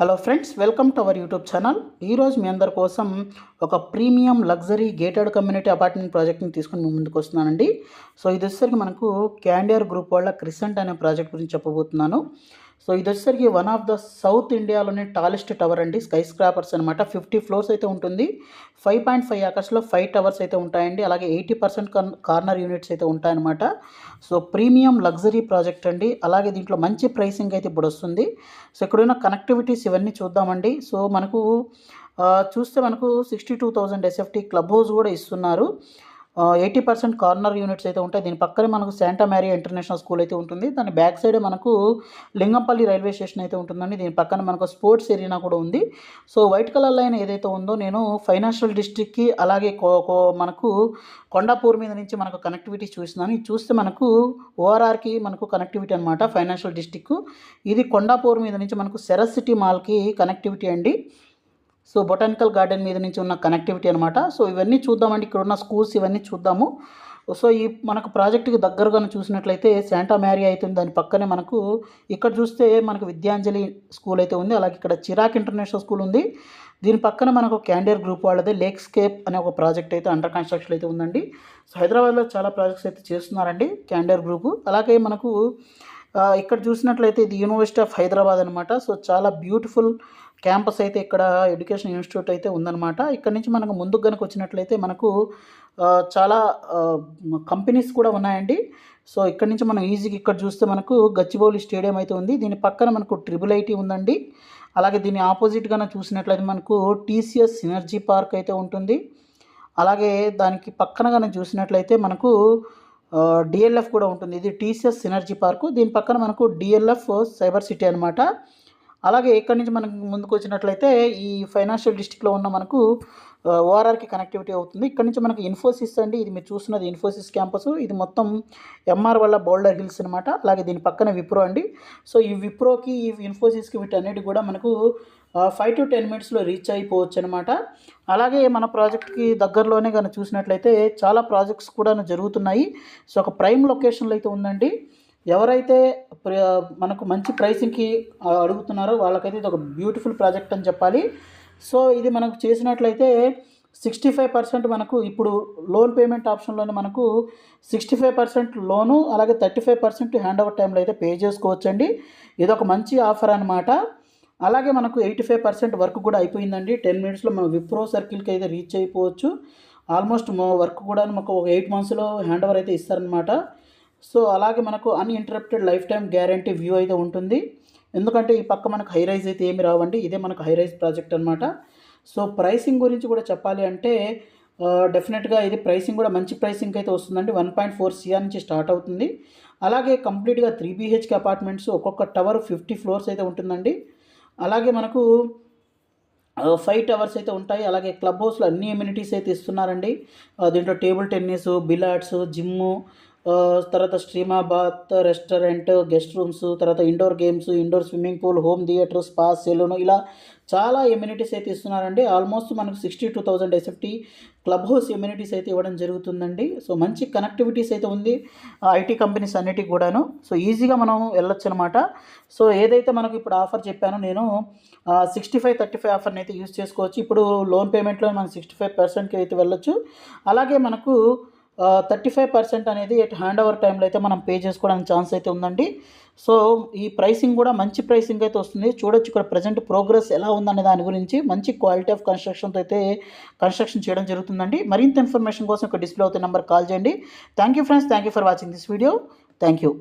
Hello friends, welcome to our YouTube channel. ఈరోజు మీ అందరి కోసం ఒక premium luxury gated community apartment ప్రాజెక్ట్ని తీసుకుని మీ ముందుకు వస్తున్నానండి. సో ఇది వచ్చేసరికి మనకు క్యాండియర్ గ్రూప్ వాళ్ళ క్రిసెంట్ అనే ప్రాజెక్ట్ గురించి చెప్పబోతున్నాను. సో ఇది వచ్చేసరికి వన్ ఆఫ్ ద సౌత్ ఇండియాలోని టాలెస్ట్ టవర్ అండి. స్కై స్క్రాపర్స్ అనమాట. 50 ఫ్లోర్స్ అయితే ఉంటుంది. 5.5 ఏకర్స్లో 5 టవర్స్ అయితే ఉంటాయండి. అలాగే 80% కార్నర్ యూనిట్స్ అయితే ఉంటాయన్నమాట. సో ప్రీమియం లగ్జరీ ప్రాజెక్ట్ అండి. అలాగే దీంట్లో మంచి ప్రైసింగ్ అయితే ఇప్పుడు వస్తుంది. సో ఇక్కడున్న కనెక్టివిటీస్ ఇవన్నీ చూద్దామండి. సో మనకు చూస్తే మనకు 62,000 ఎస్ఎఫ్టీ క్లబ్ హౌస్ కూడా ఇస్తున్నారు. 80% కార్నర్ యూనిట్స్ అయితే ఉంటాయి. దీని పక్కనే మనకు శాంటా మ్యారియా ఇంటర్నేషనల్ స్కూల్ అయితే ఉంటుంది. దాని బ్యాక్ సైడే మనకు లింగంపల్లి రైల్వే స్టేషన్ అయితే ఉంటుందండి. దీని పక్కన మనకు స్పోర్ట్స్ ఏరియా కూడా ఉంది. సో వైట్ కలర్ లైన్ ఏదైతే ఉందో నేను ఫైనాన్షియల్ డిస్ట్రిక్ట్కి అలాగే మనకు కొండాపూర్ మీద నుంచి మనకు కనెక్టివిటీ చూస్తున్నాను. ఇది చూస్తే మనకు ఓఆర్ఆర్కి మనకు కనెక్టివిటీ అనమాట. ఫైనాన్షియల్ డిస్ట్రిక్ట్ ఇది కొండాపూర్ మీద నుంచి మనకు సెరస్ సిటీ మాల్కి కనెక్టివిటీ అండి. సో బొటానికల్ గార్డెన్ మీద నుంచి ఉన్న కనెక్టివిటీ అనమాట. సో ఇవన్నీ చూద్దామండి. ఇక్కడ ఉన్న స్కూల్స్ ఇవన్నీ చూద్దాము. సో ఈ మనకు ప్రాజెక్టుకి దగ్గరగా చూసినట్లయితే శాంటా మ్యారియా అవుతుంది. దాని పక్కనే మనకు ఇక్కడ చూస్తే మనకు విద్యాంజలి స్కూల్ అయితే ఉంది. అలాగే ఇక్కడ చిరాక్ ఇంటర్నేషనల్ స్కూల్ ఉంది. దీని పక్కన మనకు క్యాండియర్ గ్రూప్ వాళ్ళదే లేక్స్కేప్ అనే ఒక ప్రాజెక్ట్ అయితే అండర్ కన్స్ట్రక్షన్ అయితే ఉందండి. సో హైదరాబాద్లో చాలా ప్రాజెక్ట్స్ అయితే చేస్తున్నారండి క్యాండియర్ గ్రూపు. అలాగే మనకు ఇక్కడ చూసినట్లయితే ఇది యూనివర్సిటీ ఆఫ్ హైదరాబాద్ అనమాట. సో చాలా బ్యూటిఫుల్ క్యాంపస్ అయితే ఇక్కడ ఎడ్యుకేషన్ ఇన్స్టిట్యూట్ అయితే ఉందన్నమాట. ఇక్కడ నుంచి మనకు ముందుకు కనుక వచ్చినట్లయితే మనకు చాలా కంపెనీస్ కూడా ఉన్నాయండి. సో ఇక్కడ నుంచి మనం ఈజీగా ఇక్కడ చూస్తే మనకు గచ్చిబౌలి స్టేడియం అయితే ఉంది. దీని పక్కన మనకు ట్రిపుల్ ఐటీ ఉందండి. అలాగే దీని ఆపోజిట్గా చూసినట్లయితే మనకు టీసీఎస్ సినర్జీ పార్క్ అయితే ఉంటుంది. అలాగే దానికి పక్కన చూసినట్లయితే మనకు డిఎల్ఎఫ్ కూడా ఉంటుంది. ఇది టీసీఎస్ సినర్జీ పార్కు. దీని పక్కన మనకు డిఎల్ఎఫ్ సైబర్ సిటీ అనమాట. అలాగే ఇక్కడి నుంచి మనకు ముందుకు వచ్చినట్లయితే ఈ ఫైనాన్షియల్ డిస్ట్రిక్ట్లో ఉన్న మనకు ఓఆర్ఆర్కి కనెక్టివిటీ అవుతుంది. ఇక్కడ నుంచి మనకు ఇన్ఫోసిస్ అండి. ఇది మీరు చూస్తున్నది ఇన్ఫోసిస్ క్యాంపస్. ఇది మొత్తం ఎంఆర్ వల్ల బౌల్డర్ హిల్స్ అనమాట. అలాగే దీని పక్కన విప్రో అండి. సో ఈ విప్రోకి ఈ ఇన్ఫోసిస్కి వీటన్నిటి కూడా మనకు 5 to 10 మినిట్స్లో రీచ్ అయిపోవచ్చు అనమాట. అలాగే మన ప్రాజెక్ట్కి దగ్గరలోనే కనుక చూసినట్లయితే చాలా ప్రాజెక్ట్స్ కూడా జరుగుతున్నాయి. సో ఒక ప్రైమ్ లొకేషన్లో అయితే ఉందండి. ఎవరైతే మనకు మంచి ప్రైసింగ్కి అడుగుతున్నారో వాళ్ళకైతే ఇది ఒక బ్యూటిఫుల్ ప్రాజెక్ట్ అని చెప్పాలి. సో ఇది మనకు చేసినట్లయితే 65% మనకు ఇప్పుడు లోన్ పేమెంట్ ఆప్షన్లోనే మనకు 65% లోను అలాగే 35% హ్యాండ్ ఓవర్ టైంలో అయితే పే చేసుకోవచ్చండి. ఇది ఒక మంచి ఆఫర్ అనమాట. అలాగే మనకు 85% వర్క్ కూడా అయిపోయిందండి. 10 మినిట్స్లో మనం విప్రో సర్కిల్కి అయితే రీచ్ అయిపోవచ్చు. ఆల్మోస్ట్ వర్క్ కూడా మనకు ఒక 8 మంత్స్లో హ్యాండ్ ఓవర్ అయితే ఇస్తారనమాట. సో అలాగే మనకు uninterrupted life time guarantee view అయితే ఉంటుంది. ఎందుకంటే ఈ పక్క మనకు హై రైజ్ అయితే ఏమి రావండి. ఇదే మనకు హై రైజ్ ప్రాజెక్ట్ అనమాట. సో ప్రైసింగ్ గురించి కూడా చెప్పాలి అంటే డెఫినెట్గా ఇది ప్రైసింగ్ కూడా మంచి ప్రైసింగ్ అయితే వస్తుందండి. 1.4 CR నుంచి స్టార్ట్ అవుతుంది. అలాగే కంప్లీట్గా 3 BHK అపార్ట్మెంట్స్ ఒక్కొక్క టవర్ 50 ఫ్లోర్స్ అయితే ఉంటుందండి. అలాగే మనకు 5 టవర్స్ అయితే ఉంటాయి. అలాగే క్లబ్ హౌస్లో అన్ని ఎమ్యూనిటీస్ అయితే ఇస్తున్నారండి. దీంట్లో టేబుల్ టెన్నిస్, బిలార్డ్స్, జిమ్ము, తర్వాత స్ట్రీమాబాత్ రెస్టారెంట్, గెస్ట్ రూమ్స్, తర్వాత indoor games, indoor swimming pool, home theatre, spa, salon ఇలా చాలా ఎమ్యూనిటీస్ అయితే ఇస్తున్నారండి. ఆల్మోస్ట్ మనకు 62,000 ఎస్ఎఫ్టీ క్లబ్ హౌస్ ఎమ్యూనిటీస్ అయితే ఇవ్వడం జరుగుతుందండి. సో మంచి కనెక్టివిటీస్ అయితే ఉంది ఐటీ కంపెనీస్ అన్నిటికి కూడాను. సో ఈజీగా మనం వెళ్ళొచ్చు అనమాట. సో ఏదైతే మనకు ఇప్పుడు ఆఫర్ చెప్పానో నేను 65-35 ఆఫర్ని అయితే యూజ్ చేసుకోవచ్చు. ఇప్పుడు లోన్ పేమెంట్లో మనం 65%కి అయితే వెళ్ళొచ్చు. అలాగే మనకు 35% అనేది హ్యాండ్ ఓవర్ టైంలో అయితే మనం పే చేసుకోవడానికి ఛాన్స్ అయితే ఉందండి. సో ఈ ప్రైసింగ్ కూడా మంచి ప్రైసింగ్ అయితే వస్తుంది. చూడొచ్చు ఇక్కడ ప్రజెంట్ ప్రోగ్రెస్ ఎలా ఉందనే దాని గురించి మంచి క్వాలిటీ ఆఫ్ కన్స్ట్రక్షన్తో అయితే కన్స్ట్రక్షన్ చేయడం జరుగుతుందండి. మరింత ఇన్ఫర్మేషన్ కోసం ఇక్కడ డిస్ప్లే అవుతున్న నెంబర్ కాల్ చేయండి. Thank you friends. Thank you for watching this video. Thank you.